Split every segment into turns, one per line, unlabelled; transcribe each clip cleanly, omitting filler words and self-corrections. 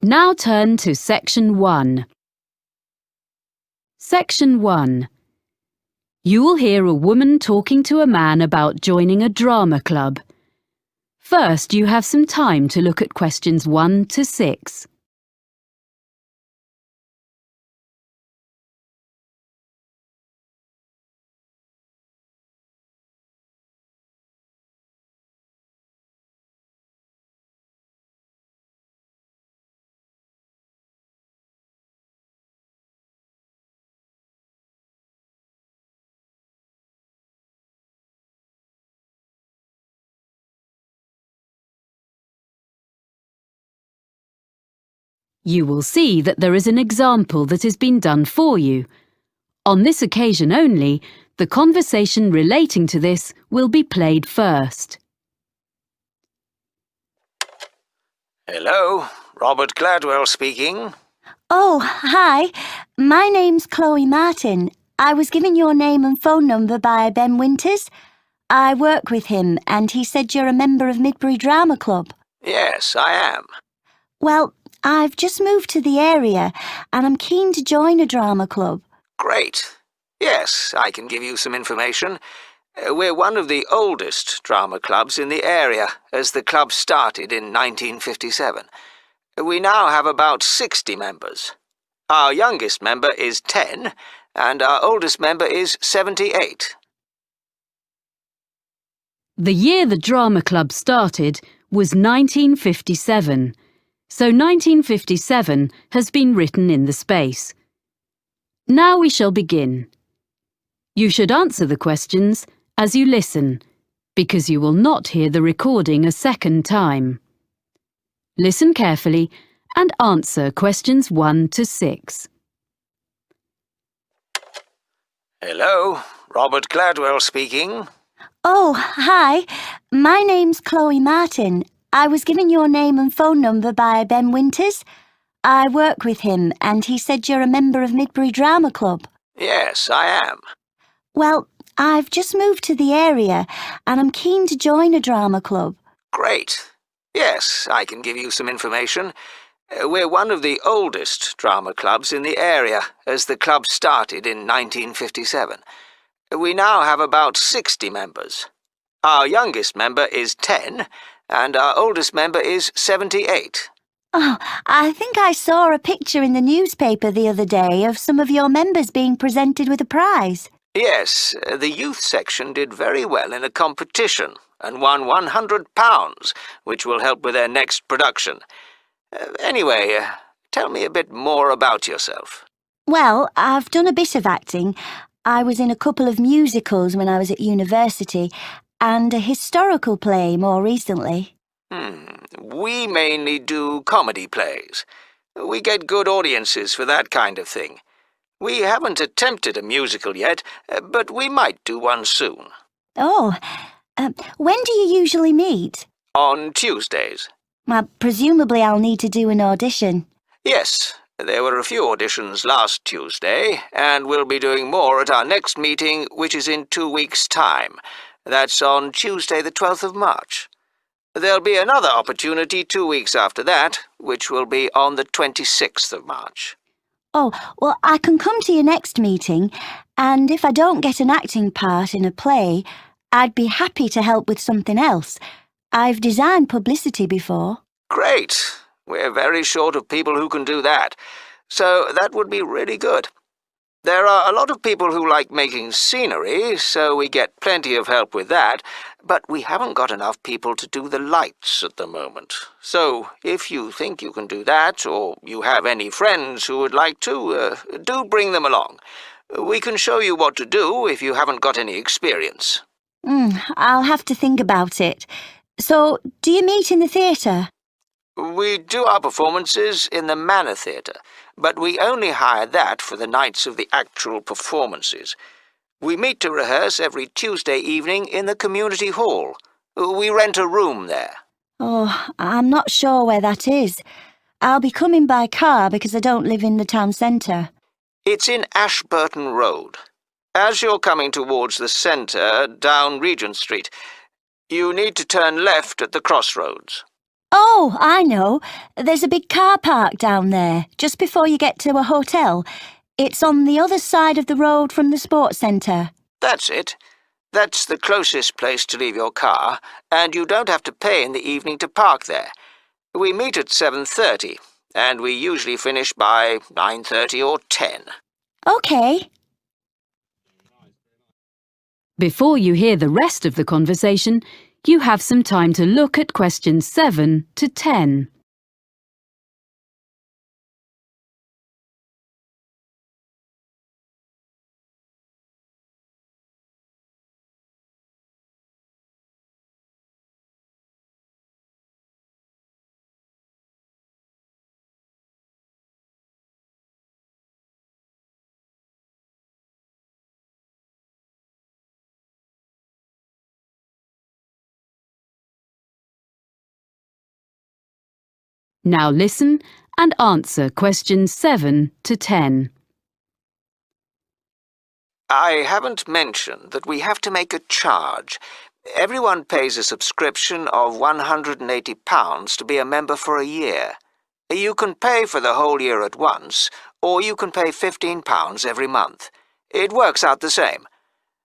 Now turn to Section 1. Section 1. You will hear a woman talking to a man about joining a drama club. First, you have some time to look at questions 1 to 6. You will see that there is an example that has been done for you. On this occasion only, the conversation relating to this will be played first.
Hello, Robert Gladwell speaking.
Oh, hi. My name's Chloe Martin. I was given your name and phone number by Ben Winters. I work with him and he said you're a member of Midbury Drama Club.
Yes, I am.
Well, I've just moved to the area and I'm keen to join a drama club.
Great. Yes, I can give you some information. We're one of the oldest drama clubs in the area, as the club started in 1957. We now have about 60 members. Our youngest member is 10, and our oldest member is 78.
The year the drama club started was 1957, so 1957 has been written in the space. Now we shall begin. You should answer the questions as you listen, because you will not hear the recording a second time. Listen carefully and answer questions 1 to 6.
Hello, Robert Gladwell speaking.
Oh, hi. My name's Chloe Martin. I was given your name and phone number by Ben Winters. I work with him and he said you're a member of Midbury Drama Club.
Yes, I am.
Well, I've just moved to the area and I'm keen to join a drama club.
Great. Yes, I can give you some information. We're one of the oldest drama clubs in the area, as the club started in 1957. We now have about 60 members. Our youngest member is 10, and our oldest member is 78.
Oh, I think I saw a picture in the newspaper the other day of some of your members being presented with a prize.
Yes, the youth section did very well in a competition and won £100, which will help with their next production. Anyway, tell me a bit more about yourself.
Well, I've done a bit of acting. I was in a couple of musicals when I was at university and a historical play more recently.
We mainly do comedy plays. We get good audiences for that kind of thing. We haven't attempted a musical yet, but we might do one soon.
Oh, when do you usually meet?
On Tuesdays.
Presumably I'll need to do an audition.
Yes, there were a few auditions last Tuesday, and we'll be doing more at our next meeting, which is in 2 weeks' time. That's on Tuesday the 12th of March. There'll be another opportunity 2 weeks after that, which will be on the 26th of March.
Oh, well, I can come to your next meeting, and if I don't get an acting part in a play, I'd be happy to help with something else. I've designed publicity before.
Great. We're very short of people who can do that, so that would be really good. There are a lot of people who like making scenery, so we get plenty of help with that, but we haven't got enough people to do the lights at the moment. So, if you think you can do that, or you have any friends who would like to, do bring them along. We can show you what to do if you haven't got any experience.
I'll have to think about it. So, do you meet in the theatre?
We do our performances in the Manor Theatre, but we only hire that for the nights of the actual performances. We meet to rehearse every Tuesday evening in the community hall. We rent a room there.
Oh, I'm not sure where that is. I'll be coming by car because I don't live in the town centre.
It's in Ashburton Road. As you're coming towards the centre, down Regent Street, you need to turn left at the crossroads.
Oh, I know. There's a big car park down there, just before you get to a hotel. It's on the other side of the road from the sports centre.
That's it. That's the closest place to leave your car, and you don't have to pay in the evening to park there. We meet at 7:30, and we usually finish by 9:30 or 10.
OK.
Before you hear the rest of the conversation, you have some time to look at questions 7 to 10. Now listen and answer questions 7 to 10.
I haven't mentioned that we have to make a charge. Everyone pays a subscription of £180 to be a member for a year. You can pay for the whole year at once, or you can pay £15 every month. It works out the same.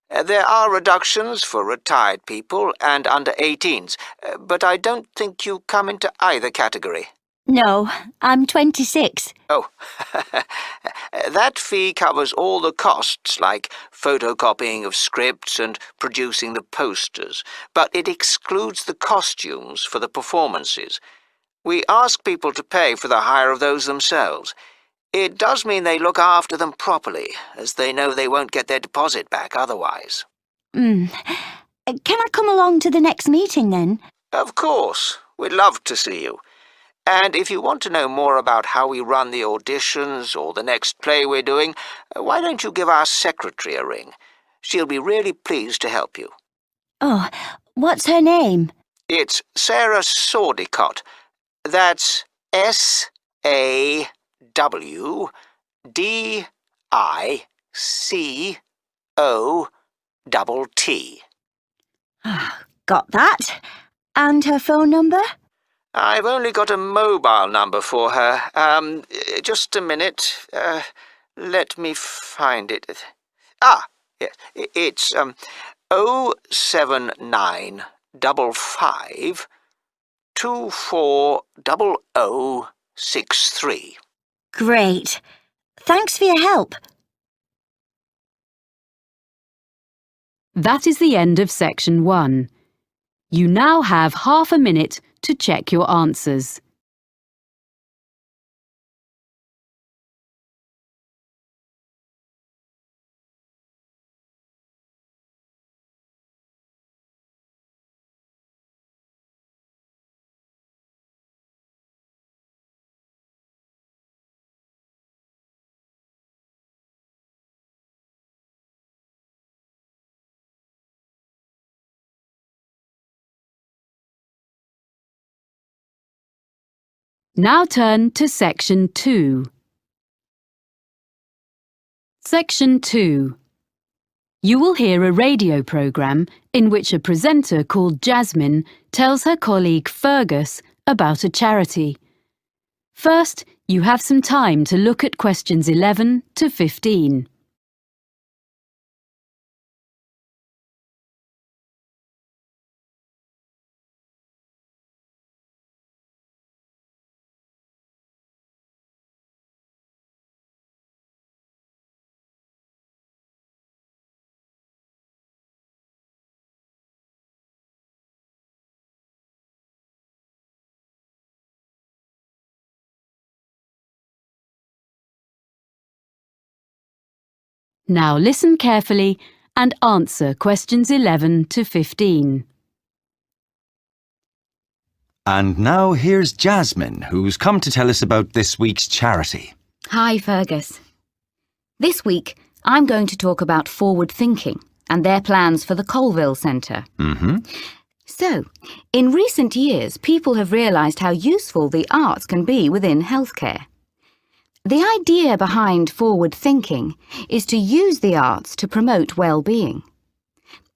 There are reductions for retired people and under 18s, but I don't think you come into either category.
No, I'm 26.
Oh, that fee covers all the costs, like photocopying of scripts and producing the posters, but it excludes the costumes for the performances. We ask people to pay for the hire of those themselves. It does mean they look after them properly, as they know they won't get their deposit back otherwise.
Can I come along to the next meeting then?
Of course. We'd love to see you. And if you want to know more about how we run the auditions or the next play we're doing, why don't you give our secretary a ring? She'll be really pleased to help you.
Oh, what's her name?
It's Sarah Sordicott. That's SAWDICOTT.
Got that. And her phone number?
I've only got a mobile number for her. Just a minute. Let me find it. Yes, it's 07955 240063.
Great. Thanks for your help.
That is the end of section 1. You now have half a minute to check your answers. Now turn to section 2. Section 2. You will hear a radio programme in which a presenter called Jasmine tells her colleague Fergus about a charity. First, you have some time to look at questions 11 to 15. Now listen carefully and answer questions 11 to 15.
And now here's Jasmine, who's come to tell us about this week's charity.
Hi, Fergus. This week, I'm going to talk about forward thinking and their plans for the Colville Centre. So, in recent years, people have realised how useful the arts can be within healthcare. The idea behind forward thinking is to use the arts to promote well-being.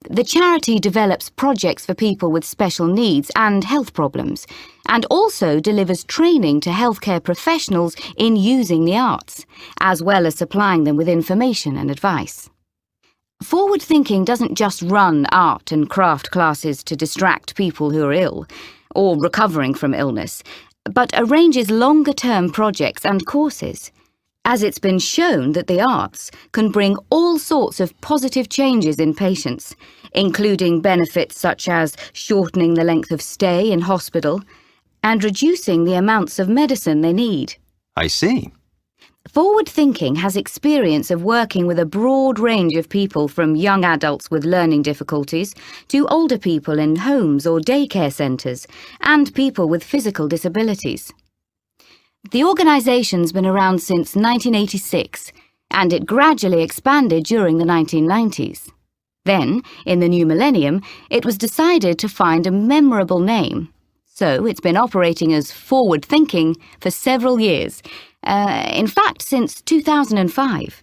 The charity develops projects for people with special needs and health problems, and also delivers training to healthcare professionals in using the arts, as well as supplying them with information and advice. Forward Thinking doesn't just run art and craft classes to distract people who are ill, or recovering from illness, but arranges longer-term projects and courses, as it's been shown that the arts can bring all sorts of positive changes in patients, including benefits such as shortening the length of stay in hospital and reducing the amounts of medicine they need.
I see.
Forward Thinking has experience of working with a broad range of people, from young adults with learning difficulties to older people in homes or daycare centres and people with physical disabilities. The organisation's been around since 1986, and it gradually expanded during the 1990s. Then, in the new millennium, it was decided to find a memorable name. So it's been operating as Forward Thinking for several years, in fact since 2005.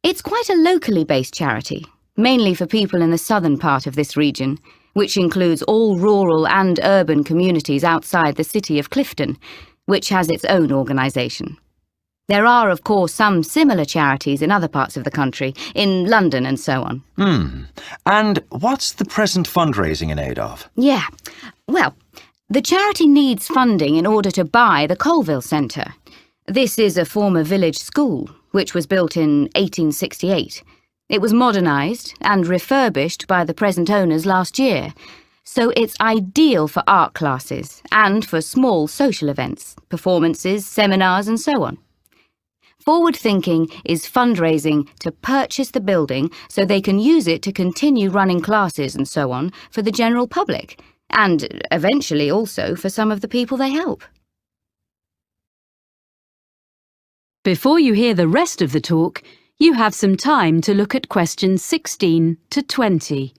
It's quite a locally based charity, mainly for people in the southern part of this region, which includes all rural and urban communities outside the city of Clifton, which has its own organisation. There are, of course, some similar charities in other parts of the country, in London and so on.
And what's the present fundraising in aid of?
Yeah, well, the charity needs funding in order to buy the Colville Centre. This is a former village school, which was built in 1868. It was modernised and refurbished by the present owners last year, so it's ideal for art classes and for small social events, performances, seminars and so on. Forward Thinking is fundraising to purchase the building so they can use it to continue running classes and so on for the general public, and eventually also for some of the people they help.
Before you hear the rest of the talk, you have some time to look at questions 16 to 20.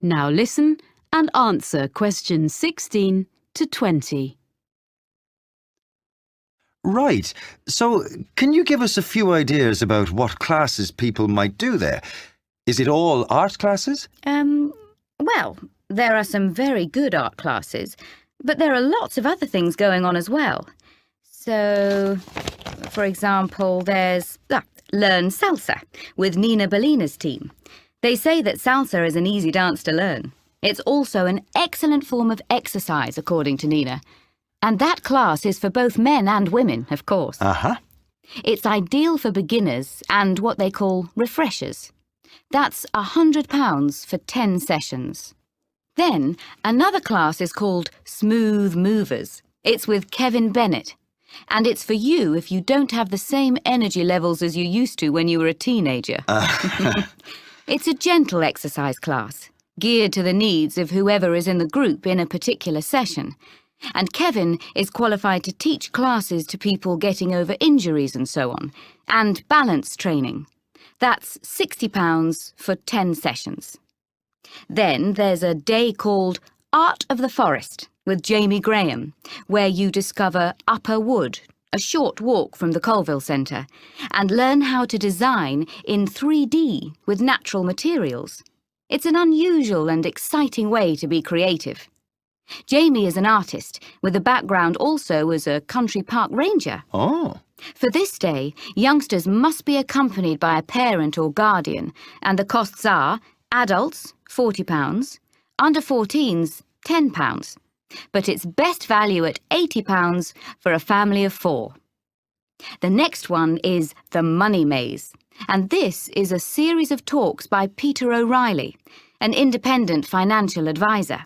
Now listen and answer questions 16 to 20.
Right. So, can you give us a few ideas about what classes people might do there? Is it all art classes?
Well, there are some very good art classes, but there are lots of other things going on as well. So, for example, there's Learn Salsa with Nina Bellina's team. They say that salsa is an easy dance to learn. It's also an excellent form of exercise, according to Nina. And that class is for both men and women, of course. It's ideal for beginners and what they call refreshers. That's £100 for 10 sessions. Then, another class is called Smooth Movers. It's with Kevin Bennett. And it's for you if you don't have the same energy levels as you used to when you were a teenager. It's a gentle exercise class, geared to the needs of whoever is in the group in a particular session. And Kevin is qualified to teach classes to people getting over injuries and so on, and balance training. That's £60 for 10 sessions. Then there's a day called Art of the Forest with Jamie Graham, where you discover Upper Wood, a short walk from the Colville Centre, and learn how to design in 3D with natural materials. It's an unusual and exciting way to be creative. Jamie is an artist, with a background also as a country park ranger.
Oh.
For this day, youngsters must be accompanied by a parent or guardian, and the costs are adults, £40, under 14s, £10. But it's best value at £80 for a family of 4. The next one is The Money Maze, and this is a series of talks by Peter O'Reilly, an independent financial advisor.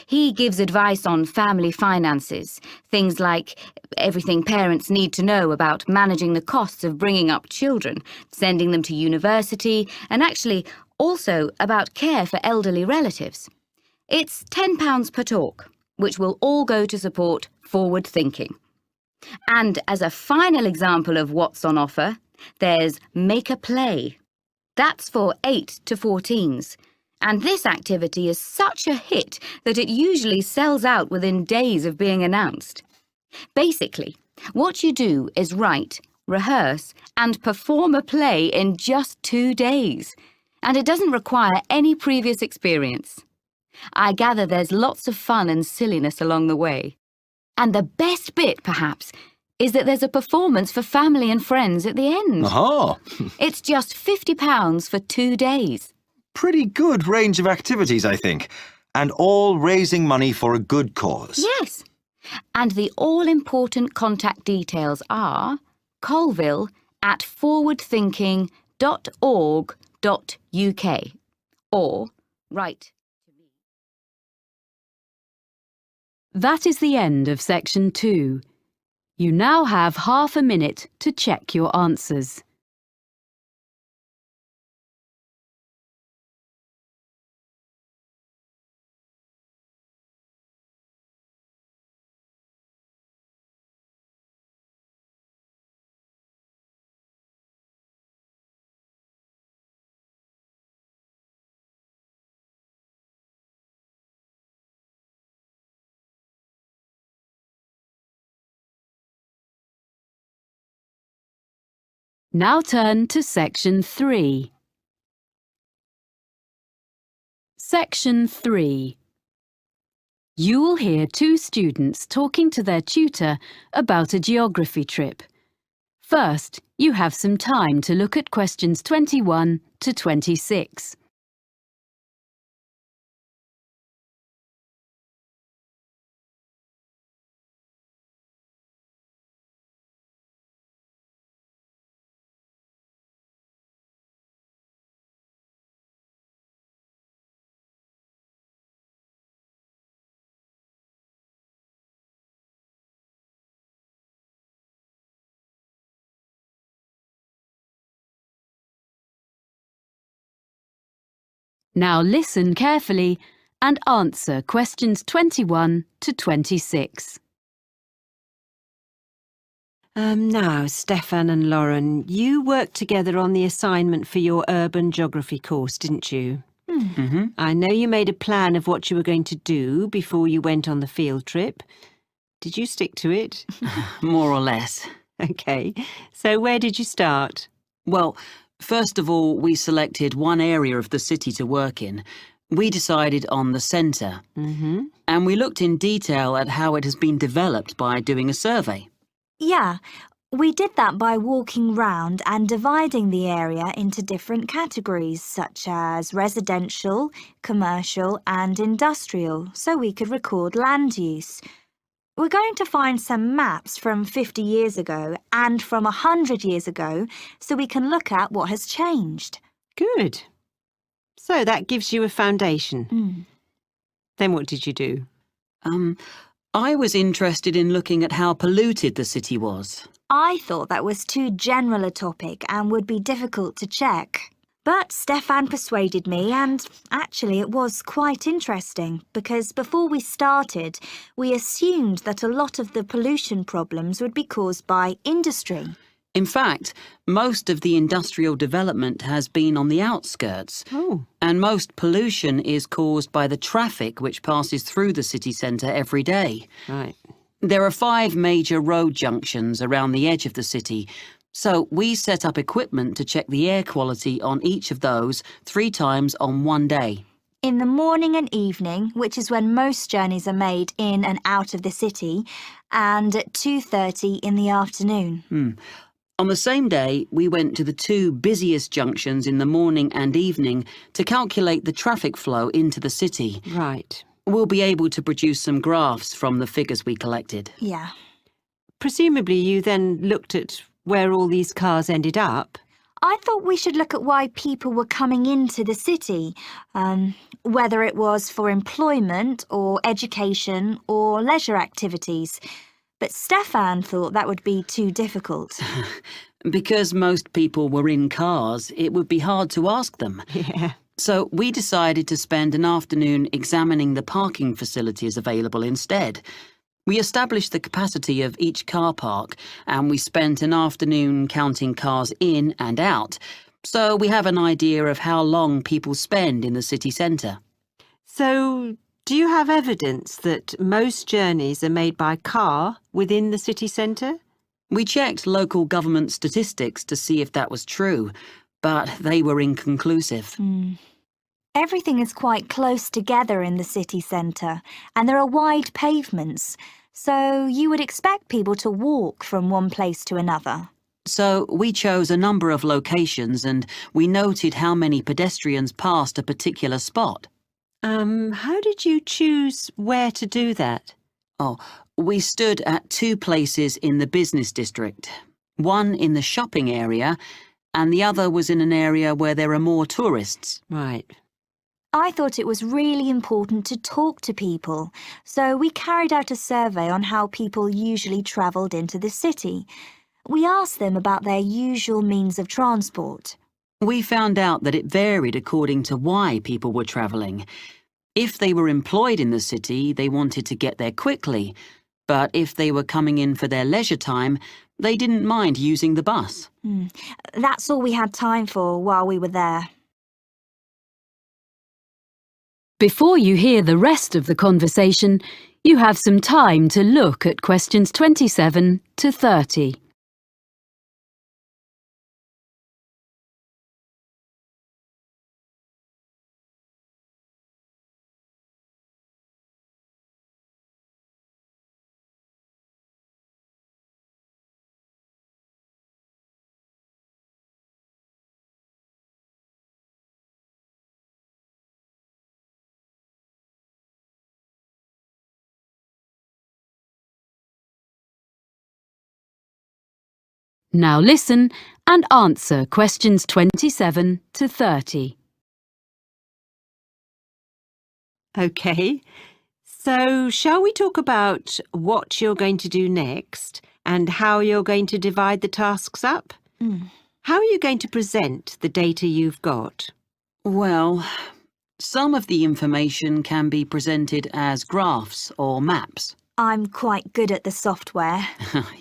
He gives advice on family finances, things like everything parents need to know about managing the costs of bringing up children, sending them to university, and actually also about care for elderly relatives. It's £10 per talk, which will all go to support forward thinking. And as a final example of what's on offer, there's Make a Play. That's for 8 to 14s. And this activity is such a hit that it usually sells out within days of being announced. Basically, what you do is write, rehearse, and perform a play in just 2 days. And it doesn't require any previous experience. I gather there's lots of fun and silliness along the way. And the best bit, perhaps, is that there's a performance for family and friends at the end.
Aha!
It's just £50 for 2 days.
Pretty good range of activities, I think. And all raising money for a good cause.
Yes. And the all-important contact details are colville@forwardthinking.org.uk or write to me.
That is the end of section 2. You now have half a minute to check your answers. Now turn to section 3. Section 3. You will hear 2 students talking to their tutor about a geography trip. First, you have some time to look at questions 21 to 26. Now listen carefully and answer questions 21 to 26.
Now, Stefan and Lauren, you worked together on the assignment for your urban geography course, didn't you? I know you made a plan of what you were going to do before you went on the field trip. Did you stick to it?
More or less.
OK. So where did you start?
Well, first of all, we selected one area of the city to work in. We decided on the centre. And we looked in detail at how it has been developed by doing a survey.
Yeah, we did that by walking round and dividing the area into different categories, such as residential, commercial and industrial, so we could record land use. We're going to find some maps from 50 years ago and from 100 years ago so we can look at what has changed.
Good. So that gives you a foundation. Then what did you do?
I was interested in looking at how polluted the city was.
I thought that was too general a topic and would be difficult to check. But Stefan persuaded me and actually it was quite interesting because before we started, we assumed that a lot of the pollution problems would be caused by industry.
In fact, most of the industrial development has been on the outskirts. And most pollution is caused by the traffic which passes through the city centre every day.
Right.
There are 5 major road junctions around the edge of the city, so we set up equipment to check the air quality on each of those 3 times on one day.
In the morning and evening, which is when most journeys are made in and out of the city, and at 2:30 in the afternoon.
On the same day, we went to the 2 busiest junctions in the morning and evening to calculate the traffic flow into the city.
Right.
We'll be able to produce some graphs from the figures we collected.
Yeah.
Presumably you then looked at where all these cars ended up.
I thought we should look at why people were coming into the city. whether it was for employment or education or leisure activities. But Stefan thought that would be too difficult.
Because most people were in cars, it would be hard to ask them.
Yeah.
So we decided to spend an afternoon examining the parking facilities available instead. We established the capacity of each car park, and we spent an afternoon counting cars in and out, so we have an idea of how long people spend in the city centre.
So, do you have evidence that most journeys are made by car within the city centre?
We checked local government statistics to see if that was true, but they were inconclusive.
Everything is quite close together in the city centre, and there are wide pavements, so you would expect people to walk from one place to another.
So we chose a number of locations and we noted how many pedestrians passed a particular spot.
How did you choose where to do that?
Oh, we stood at 2 places in the business district. One in the shopping area, and the other was in an area where there are more tourists.
Right.
I thought it was really important to talk to people, so we carried out a survey on how people usually travelled into the city. We asked them about their usual means of transport.
We found out that it varied according to why people were travelling. If they were employed in the city, they wanted to get there quickly, but if they were coming in for their leisure time, they didn't mind using the bus.
That's all we had time for while we were there.
Before you hear the rest of the conversation, you have some time to look at questions 27 to 30. Now listen and answer questions 27 to 30.
OK. So, shall we talk about what you're going to do next and how you're going to divide the tasks up? How are you going to present the data you've got?
Well, some of the information can be presented as graphs or maps.
I'm quite good at the software.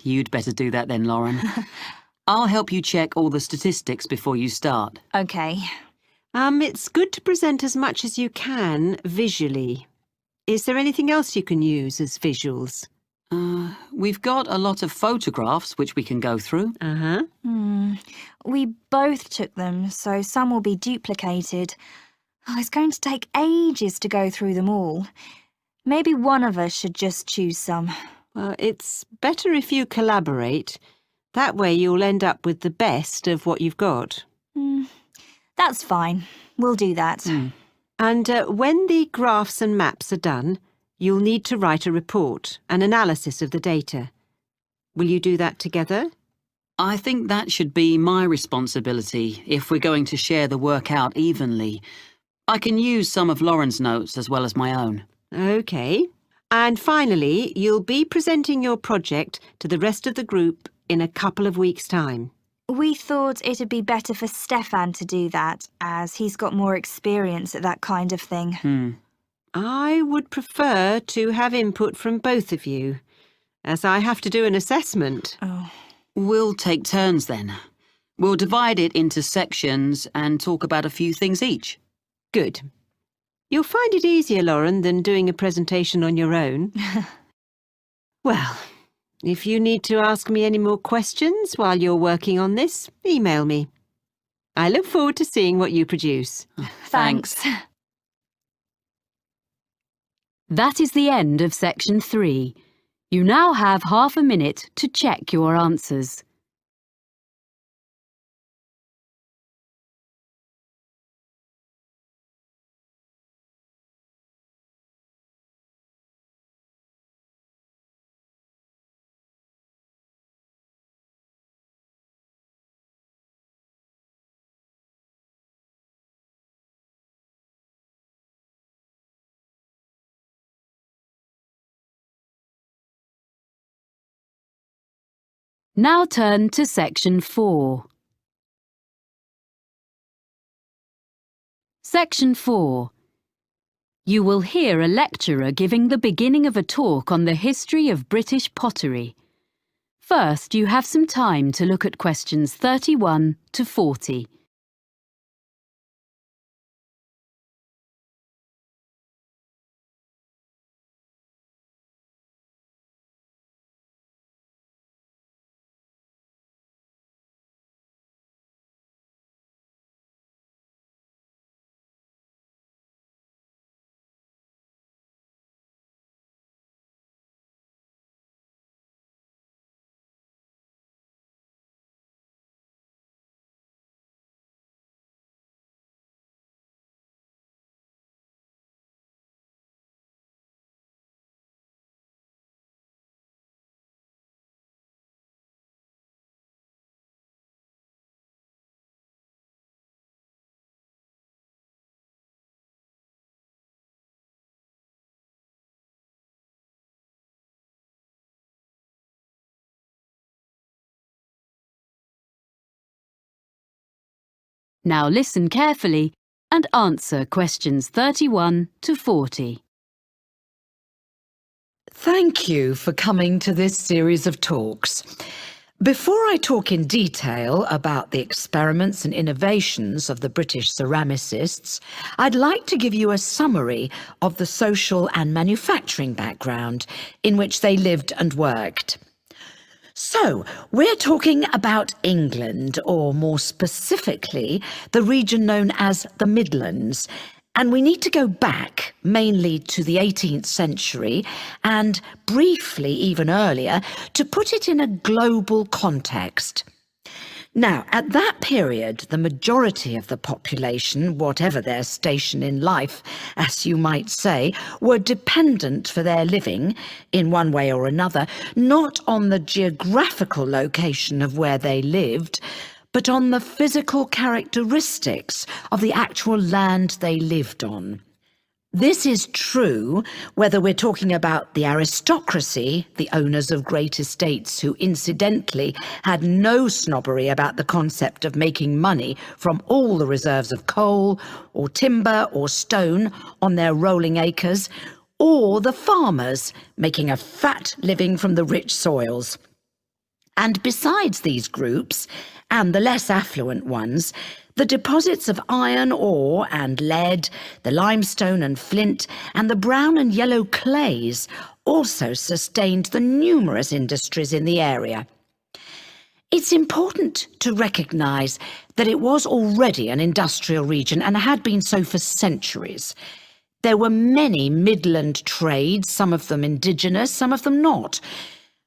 You'd better do that then, Lauren. I'll help you check all the statistics before you start.
OK.
It's good to present as much as you can visually. Is there anything else you can use as visuals?
We've got a lot of photographs which we can go through.
We both took them, so some will be duplicated. It's going to take ages to go through them all. Maybe one of us should just choose some.
Well, it's better if you collaborate. That way you'll end up with the best of what you've got.
That's fine. We'll do that.
And when the graphs and maps are done, you'll need to write a report, an analysis of the data. Will you do that together?
I think that should be my responsibility if we're going to share the work out evenly. I can use some of Lauren's notes as well as my own.
OK. And finally, you'll be presenting your project to the rest of the group in a couple of weeks' time.
We thought it'd be better for Stefan to do that, as he's got more experience at that kind of thing.
I would prefer to have input from both of you, as I have to do an assessment.
We'll take turns then. We'll divide it into sections and talk about a few things each.
Good. You'll find it easier, Lauren, than doing a presentation on your own. Well, if you need to ask me any more questions while you're working on this, email me. I look forward to seeing what you produce.
Thanks.
That is the end of section 3. You now have half a minute to check your answers. Now turn to Section 4. Section 4. You will hear a lecturer giving the beginning of a talk on the history of British pottery. First, you have some time to look at questions 31 to 40. Now listen carefully and answer questions 31 to 40.
Thank you for coming to this series of talks. Before I talk in detail about the experiments and innovations of the British ceramicists, I'd like to give you a summary of the social and manufacturing background in which they lived and worked. So, we're talking about England, or more specifically, the region known as the Midlands. And we need to go back mainly to the 18th century and briefly even earlier to put it in a global context. Now, at that period, the majority of the population, whatever their station in life, as you might say, were dependent for their living, in one way or another, not on the geographical location of where they lived, but on the physical characteristics of the actual land they lived on. This is true whether we're talking about the aristocracy, the owners of great estates who incidentally had no snobbery about the concept of making money from all the reserves of coal or timber or stone on their rolling acres, or the farmers making a fat living from the rich soils. And besides these groups, and the less affluent ones, the deposits of iron ore and lead, the limestone and flint, and the brown and yellow clays also sustained the numerous industries in the area. It's important to recognise that it was already an industrial region and had been so for centuries. There were many Midland trades, some of them indigenous, some of them not.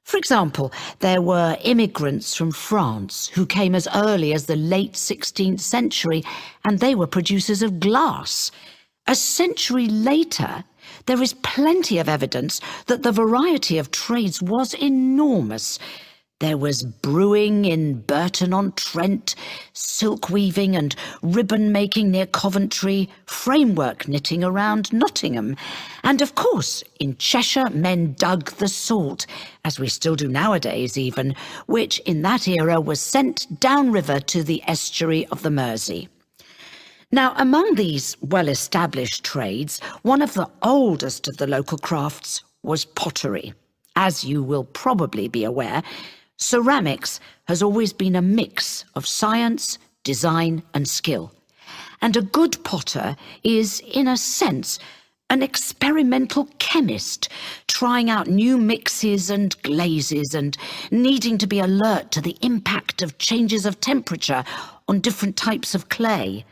For example, there were immigrants from France who came as early as the late 16th century, and they were producers of glass. A century later, there is plenty of evidence that the variety of trades was enormous. There was brewing in Burton-on-Trent, silk weaving and ribbon making near Coventry, framework knitting around Nottingham. And of course, in Cheshire, men dug the salt, as we still do nowadays even, which in that era was sent downriver to the estuary of the Mersey. Now, among these well-established trades, one of the oldest of the local crafts was pottery. As you will probably be aware, ceramics has always been a mix of science, design and skill. And a good potter is, in a sense, an experimental chemist, trying out new mixes and glazes and needing to be alert to the impact of changes of temperature on different types of clay.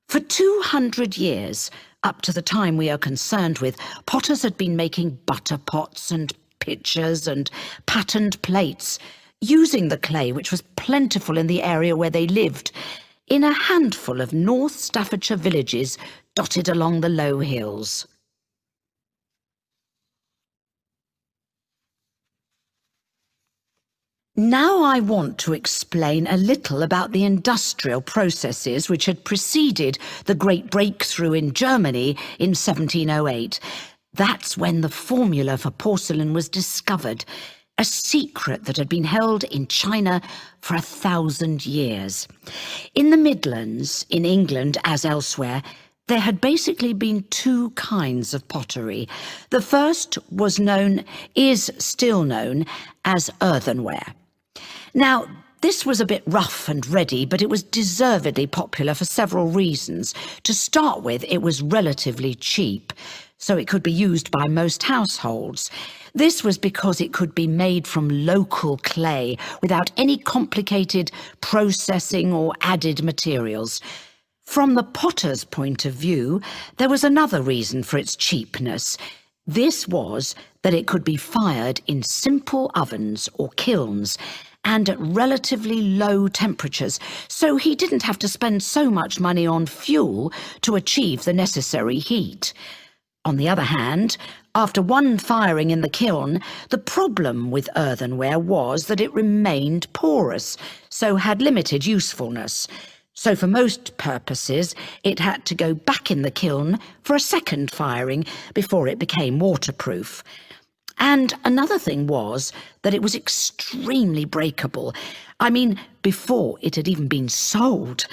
For 200 years, up to the time we are concerned with, potters had been making butter pots and pitchers and patterned plates, using the clay which was plentiful in the area where they lived, in a handful of North Staffordshire villages dotted along the low hills. Now I want to explain a little about the industrial processes which had preceded the great breakthrough in Germany in 1708. That's when the formula for porcelain was discovered, a secret that had been held in China for 1,000 years. In the Midlands, in England as elsewhere, there had basically been two kinds of pottery. The first is still known as earthenware. Now, this was a bit rough and ready, but it was deservedly popular for several reasons. To start with, it was relatively cheap, so it could be used by most households. This was because it could be made from local clay without any complicated processing or added materials. From the potter's point of view, there was another reason for its cheapness. This was that it could be fired in simple ovens or kilns, and at relatively low temperatures, so he didn't have to spend so much money on fuel to achieve the necessary heat. On the other hand, after one firing in the kiln, the problem with earthenware was that it remained porous, so had limited usefulness. So for most purposes, it had to go back in the kiln for a second firing before it became waterproof. And another thing was that it was extremely breakable. I mean, before it had even been sold.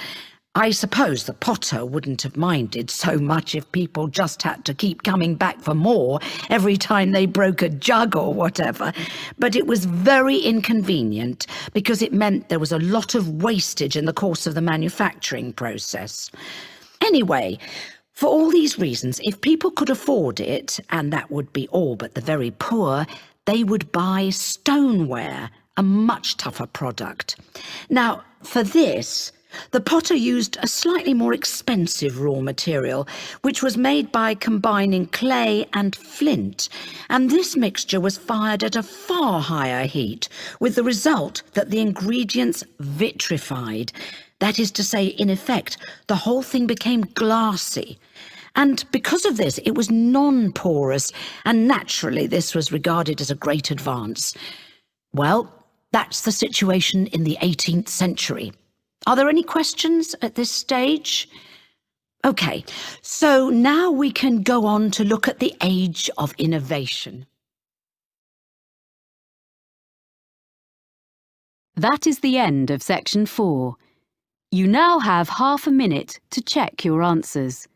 I suppose the potter wouldn't have minded so much if people just had to keep coming back for more every time they broke a jug or whatever. But it was very inconvenient because it meant there was a lot of wastage in the course of the manufacturing process. Anyway, for all these reasons, if people could afford it, and that would be all but the very poor, they would buy stoneware, a much tougher product. Now, for this, the potter used a slightly more expensive raw material, which was made by combining clay and flint, and this mixture was fired at a far higher heat, with the result that the ingredients vitrified. That is to say, in effect, the whole thing became glassy. And because of this, it was non-porous, and naturally this was regarded as a great advance. Well, that's the situation in the 18th century. Are there any questions at this stage? OK, so now we can go on to look at the age of innovation.
That is the end of section 4. You now have half a minute to check your answers.